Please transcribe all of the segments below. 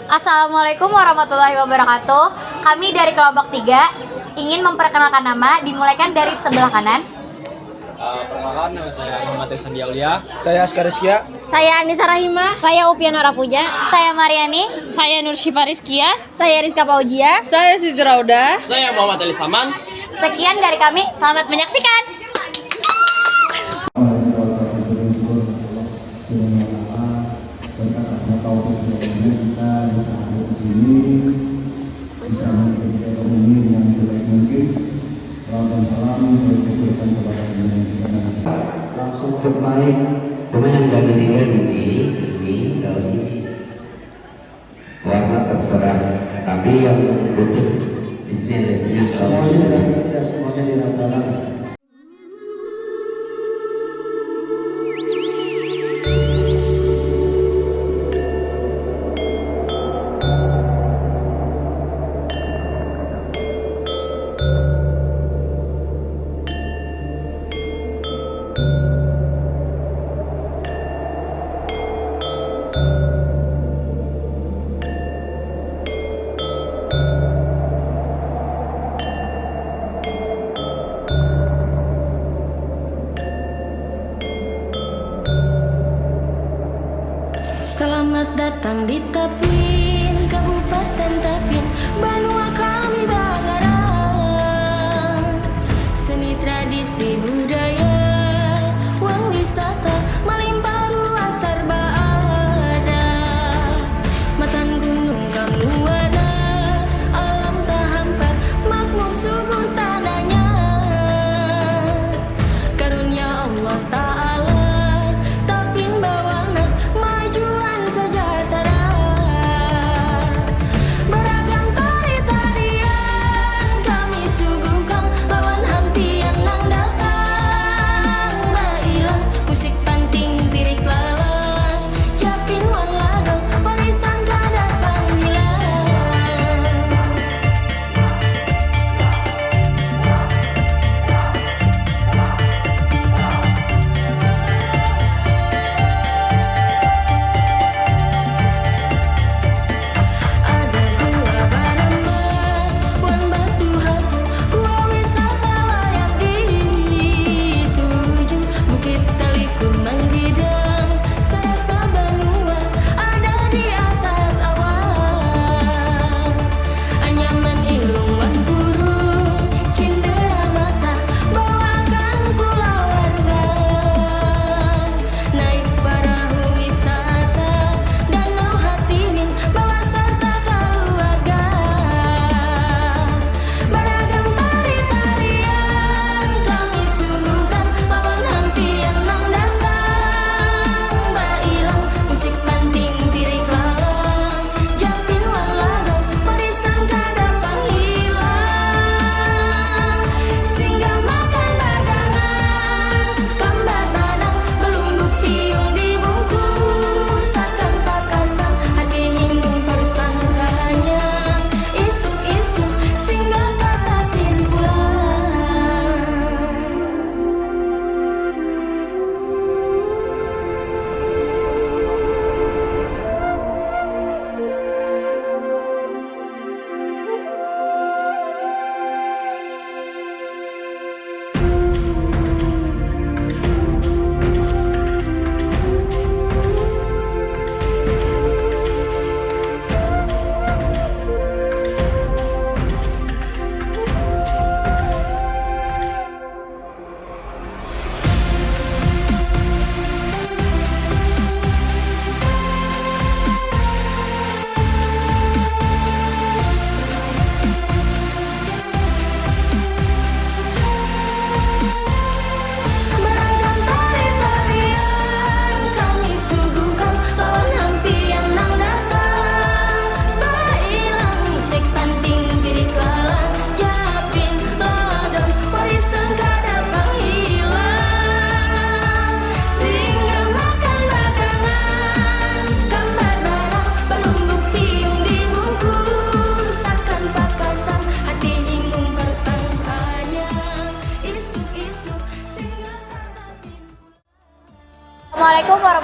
Assalamualaikum warahmatullahi wabarakatuh. Kami dari kelompok 3 ingin memperkenalkan nama, dimulaikan dari sebelah kanan. Perkenalkan, nama saya Muhammad Sandia Aulia. Saya Askar Rizkia. Saya Anissa Rahima. Saya Upiana Rapuja. Saya Mariani. Saya Nur Syifa Rizkia. Saya Rizka Paujia. Saya Siti Rauda. Saya Muhammad Ali Saman. Sekian dari kami, selamat menyaksikan. Langsung terbaik cuma yang dari tiga ini kalau ini warna terserah tapi yang putih istilah semuanya diratakan. Selamat datang di Tapin, Kabupaten Tapin, Banua kami Bangarang. Seni tradisi budaya, uang wisata, melimpah ruas serba ada. Matan gunung kamu ada, alam tak hampa, makmur subur tanahnya. Karunia Allah Ta'ala, Tapin bawang nas, majuan sejahtera.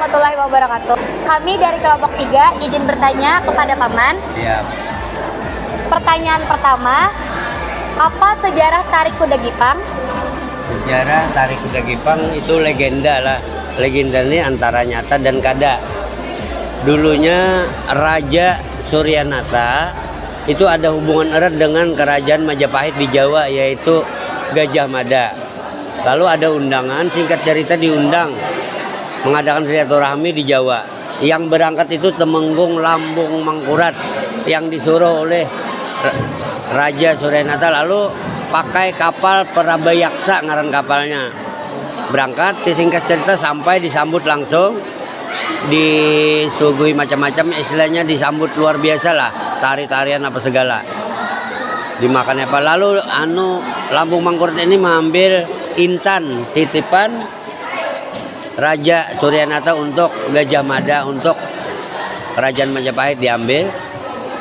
warahmatullahi wabarakatuh. Kami dari kelompok 3 izin bertanya kepada Paman. Siap. Pertanyaan pertama, apa sejarah Tari Kuda Gipang? Sejarah Tari Kuda Gipang itu legenda lah. Legenda ini antara nyata dan kada. Dulunya Raja Suryanata itu ada hubungan erat dengan kerajaan Majapahit di Jawa, yaitu Gajah Mada. Lalu ada undangan, singkat cerita diundang mengadakan silaturahmi di Jawa. Yang berangkat itu Temenggung Lambung Mangkurat yang disuruh oleh Raja Suryanata, lalu pakai kapal Prabayaksa ngaran kapalnya. Berangkat, singkat cerita sampai disambut langsung, disuguhi macam-macam, istilahnya disambut luar biasa lah, tari-tarian apa segala. Dimakan apa. Lalu Lambung Mangkurat ini mengambil intan titipan Raja Suryanata untuk Gajah Mada, untuk kerajaan Majapahit diambil.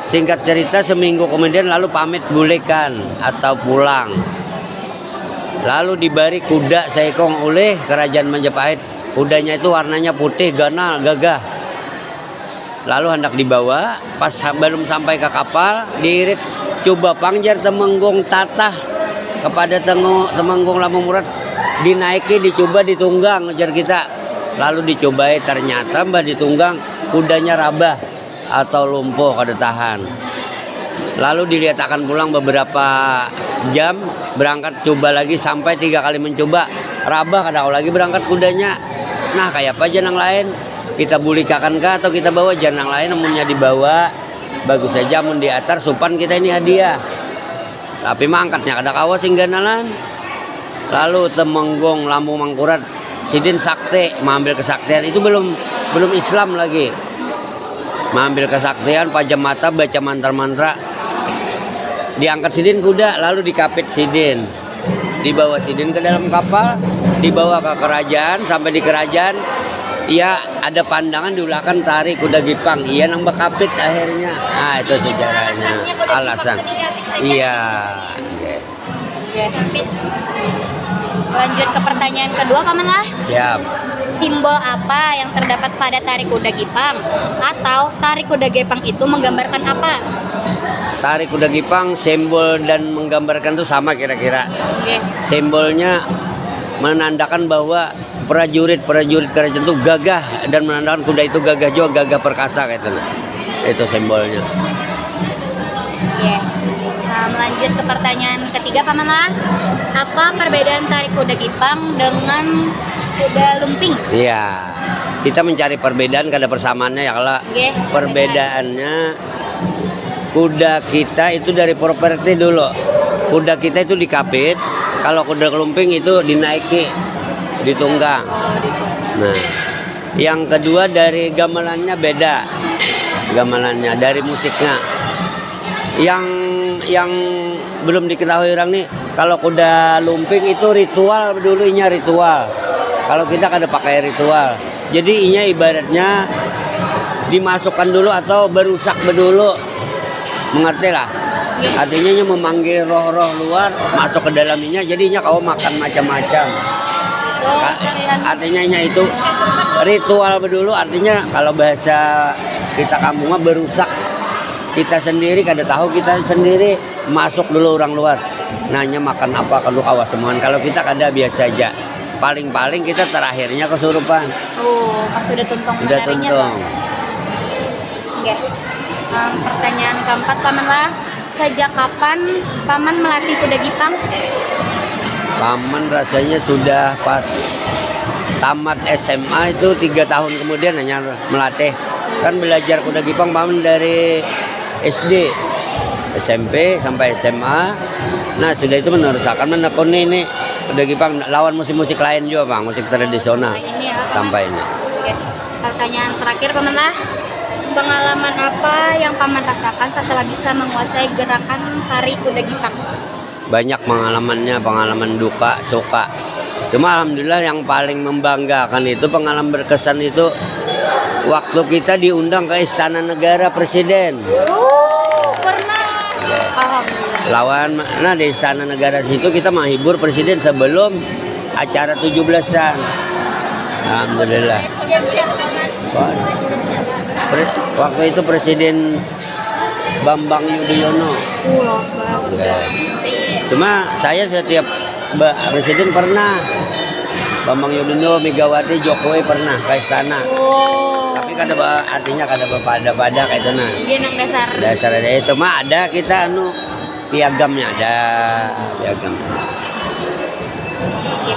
Singkat cerita seminggu kemudian lalu pamit bulekan atau pulang. Lalu diberi kuda seekong oleh kerajaan Majapahit. Kudanya itu warnanya putih, ganal, gagah. Lalu hendak dibawa, pas belum sampai ke kapal, diirit coba pangjar Temenggung tatah kepada Temenggung Lambung Mangkurat, dinaiki, dicoba ditunggang ngejar kita. Lalu dicobai, ternyata mbak ditunggang kudanya rabah atau lumpuh kada tahan. Lalu dilihat akan pulang beberapa jam, berangkat coba lagi sampai 3 kali mencoba, rabah kada lagi berangkat kudanya. Nah kayak apa janang lain, kita bulikakan kah atau kita bawa janang lain, namunnya dibawa bagus saja, mun diatar supan kita ini hadiah. Tapi mangkatnya kada kawas hingga nalan. Lalu Temenggung Lambung Mangkurat Sidin sakti mengambil kesaktian, itu belum Islam lagi. Mengambil kesaktian, pajam mata, baca mantra-mantra, diangkat Sidin kuda, lalu dikapit Sidin, dibawa Sidin ke dalam kapal, dibawa ke kerajaan. Sampai di kerajaan, ia ada pandangan diulakan Tari Kuda Gipang, ia nang bekapit akhirnya. Nah itu sejarahnya, alasan. Iya. Lanjut ke pertanyaan kedua, Paman lah. Siap. Simbol apa yang terdapat pada Tari Kuda Gipang? Atau Tari Kuda Gipang itu menggambarkan apa? Tari Kuda Gipang simbol dan menggambarkan itu sama kira-kira. Oke. Simbolnya menandakan bahwa prajurit kerajaan itu gagah, dan menandakan kuda itu gagah juga, gagah perkasa kayak itu. Itu simbolnya. Oke. Melanjut ke pertanyaan ketiga, Paman lah. Apa perbedaan Tari Kuda Gipang dengan kuda lumping? Iya. Kita mencari perbedaan, kada persamaannya ya. Kalau Oke, perbedaannya, kuda kita itu dari properti dulu. Kuda kita itu dikapit, kalau kuda lumping itu dinaiki, ditunggang. Oh, gitu. Nah, yang kedua dari gamelannya beda. Gamelannya dari musiknya. Yang belum diketahui orang nih, kalau kuda lumping itu ritual dulu, inya ritual. Kalau kita kada pakai ritual. Jadi inya ibaratnya dimasukkan dulu atau berusak dulu. Mengerti lah. Artinya nya memanggil roh-roh luar masuk ke dalamnya, jadinya kau makan macam-macam. Artinya nya itu ritual dulu, artinya kalau bahasa kita kampungnya berusak. Kita sendiri kada tahu, kita sendiri masuk dulu orang luar. Nanya makan apa kalau awas semuanya. Kalau kita kada biasa aja. Paling-paling kita terakhirnya kesurupan. Oh, pas udah tuntung. Udah tuntung. Oke. Pertanyaan keempat, Paman lah. Sejak kapan Paman melatih kuda Gipang? Paman rasanya sudah pas tamat SMA itu 3 tahun kemudian hanya melatih. Kan belajar kuda Gipang Paman dari SD, SMP sampai SMA. Nah sudah itu meneruskan menekuni ini kuda Gipang lawan musik-musik lain juga Bang, musik tradisional. Nah, ini ya, sampai ini. Oke. Pertanyaan terakhir, Paman lah. Pengalaman apa yang Paman rasakan setelah bisa menguasai gerakan Tari Kuda Gipang? Banyak pengalamannya, pengalaman duka, suka. Cuma alhamdulillah yang paling membanggakan itu, pengalaman berkesan itu waktu kita diundang ke Istana Negara Presiden. Pernah. Alhamdulillah. Nah di Istana Negara situ kita menghibur Presiden sebelum acara 17-an. Alhamdulillah. Presiden siapa teman? Wah. Presiden siapa? Waktu itu Presiden Bambang Yudhoyono. Los banget. Ya. SBY. Cuma saya setiap presiden pernah. Bambang Yudhoyono, Megawati, Jokowi pernah ke istana. Oh. Tapi kada artinya kada pada kayak itu nah. Dia nang dasar. Dasar ada itu mah ada kita piagamnya ada piagam. Oke.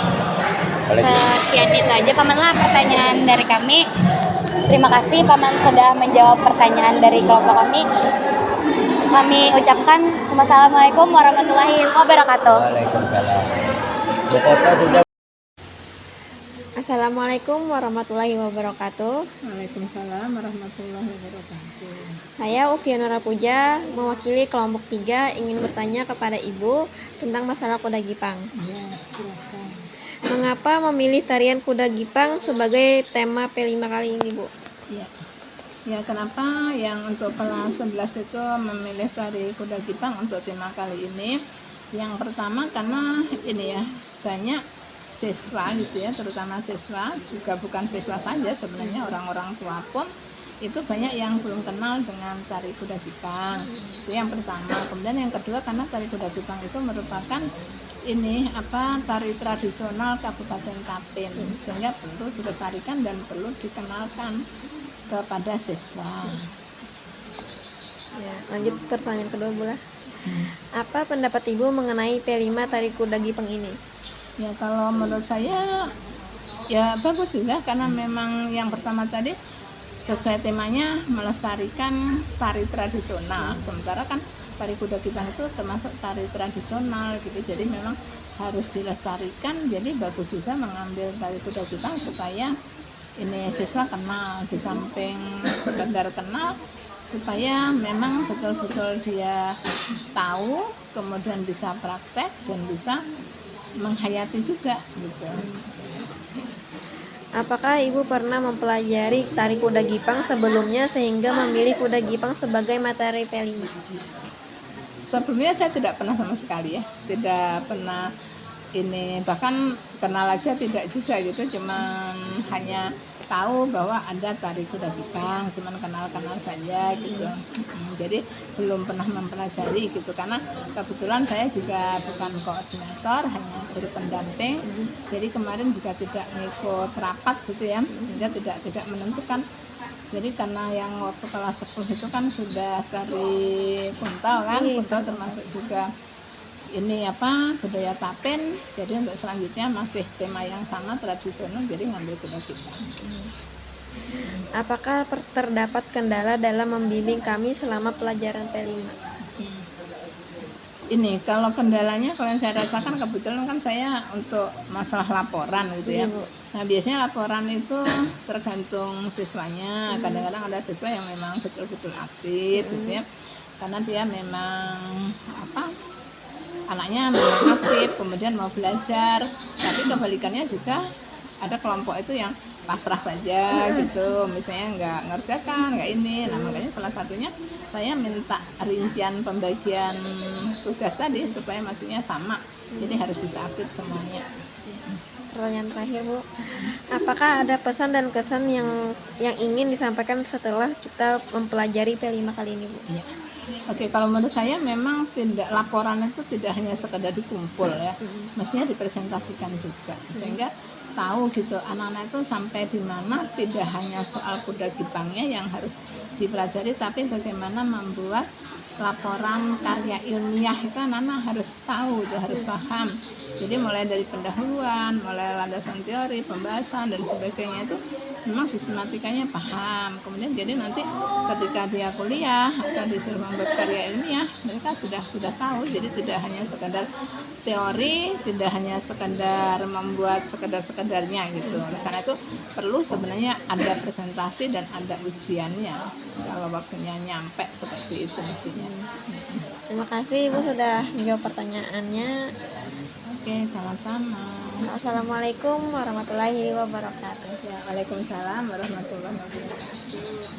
Apalagi? Sekian itu aja Paman lah pertanyaan dari kami. Terima kasih Paman sudah menjawab pertanyaan dari kelompok kami. Kami ucapkan wassalamualaikum warahmatullahi wabarakatuh. Waalaikumsalam. Bu Kota sudah. Assalamualaikum warahmatullahi wabarakatuh. Waalaikumsalam warahmatullahi wabarakatuh. Saya Ufiana Rapuja, mewakili kelompok 3 ingin bertanya kepada Ibu tentang masalah kuda gipang. Ya, silakan. Mengapa memilih tarian kuda gipang sebagai tema P5 kali ini, Bu? Ya. Ya, kenapa yang untuk kelas 11 itu memilih tari kuda gipang untuk tema kali ini? Yang pertama karena ini ya, banyak siswa gitu ya, terutama siswa, juga bukan siswa saja sebenarnya, orang-orang tua pun itu banyak yang belum kenal dengan tari kuda gipang. Itu yang pertama. Kemudian yang kedua karena tari kuda gipang itu merupakan tari tradisional Kabupaten Tapin, sehingga perlu dilestarikan dan perlu dikenalkan kepada siswa. Ya, lanjut pertanyaan kedua, Bu lah. Apa pendapat Ibu mengenai P5 tari kuda gipang ini? Ya, kalau menurut saya ya bagus juga karena memang yang pertama tadi sesuai temanya melestarikan tari tradisional. Sementara kan tari kuda gipang itu termasuk tari tradisional gitu. Jadi memang harus dilestarikan. Jadi bagus juga mengambil tari kuda gipang supaya ini siswa kenal, di samping sekedar kenal supaya memang betul-betul dia tahu, kemudian bisa praktek dan bisa menghayati juga gitu. Apakah Ibu pernah mempelajari tari kuda gipang sebelumnya sehingga memilih kuda gipang sebagai materi P5? Sebelumnya saya tidak pernah sama sekali ya, tidak pernah ini, bahkan kenal aja tidak juga gitu, cuman hanya tahu bahwa ada tari kuda gipang, cuman kenal-kenal saja gitu. Jadi belum pernah mempelajari gitu, karena kebetulan saya juga bukan koordinator, hanya guru pendamping. Jadi kemarin juga tidak ngikut rapat gitu ya, sehingga tidak menentukan. Jadi karena yang waktu kelas 10 itu kan sudah tari kuntal kan, kuntal termasuk juga ini budaya Tapin. Jadi untuk selanjutnya masih tema yang sama tradisional, jadi ngambil kuda gipang. Apakah terdapat kendala dalam membimbing kami selama pelajaran P5? Ini kalau kendalanya, kalau yang saya rasakan kebetulan kan saya untuk masalah laporan gitu ya. Nah biasanya laporan itu tergantung siswanya. Kadang-kadang ada siswa yang memang betul-betul aktif gitu ya, karena dia memang anaknya memang aktif, kemudian mau belajar. Tapi kebalikannya juga ada kelompok itu yang pasrah saja gitu, misalnya nggak ngerjakan, nggak ini. Nah makanya salah satunya saya minta rincian pembagian tugas tadi supaya maksudnya sama, jadi harus bisa aktif semuanya. Pertanyaan terakhir, Bu, apakah ada pesan dan kesan yang ingin disampaikan setelah kita mempelajari P5 kali ini, Bu? Ya. Oke, kalau menurut saya memang laporan itu tidak hanya sekedar dikumpul ya, mestinya dipresentasikan juga, sehingga tahu gitu anak-anak itu sampai di mana, tidak hanya soal kuda gipangnya yang harus dipelajari, tapi bagaimana membuat laporan karya ilmiah itu anak-anak harus tahu, itu harus paham. Jadi mulai dari pendahuluan, mulai landasan teori, pembahasan dan sebagainya itu memang sistematikanya paham. Kemudian jadi nanti ketika dia kuliah atau disuruh membuat karya ilmiah, mereka sudah tahu. Jadi tidak hanya sekedar teori, tidak hanya sekedar membuat sekedarnya gitu. Oleh karena itu perlu sebenarnya ada presentasi dan ada ujiannya kalau waktunya nyampe seperti itu mestinya. Terima kasih Ibu sudah menjawab pertanyaannya. Oke, sama-sama. Assalamualaikum warahmatullahi wabarakatuh. Ya, Waalaikumsalam warahmatullahi wabarakatuh.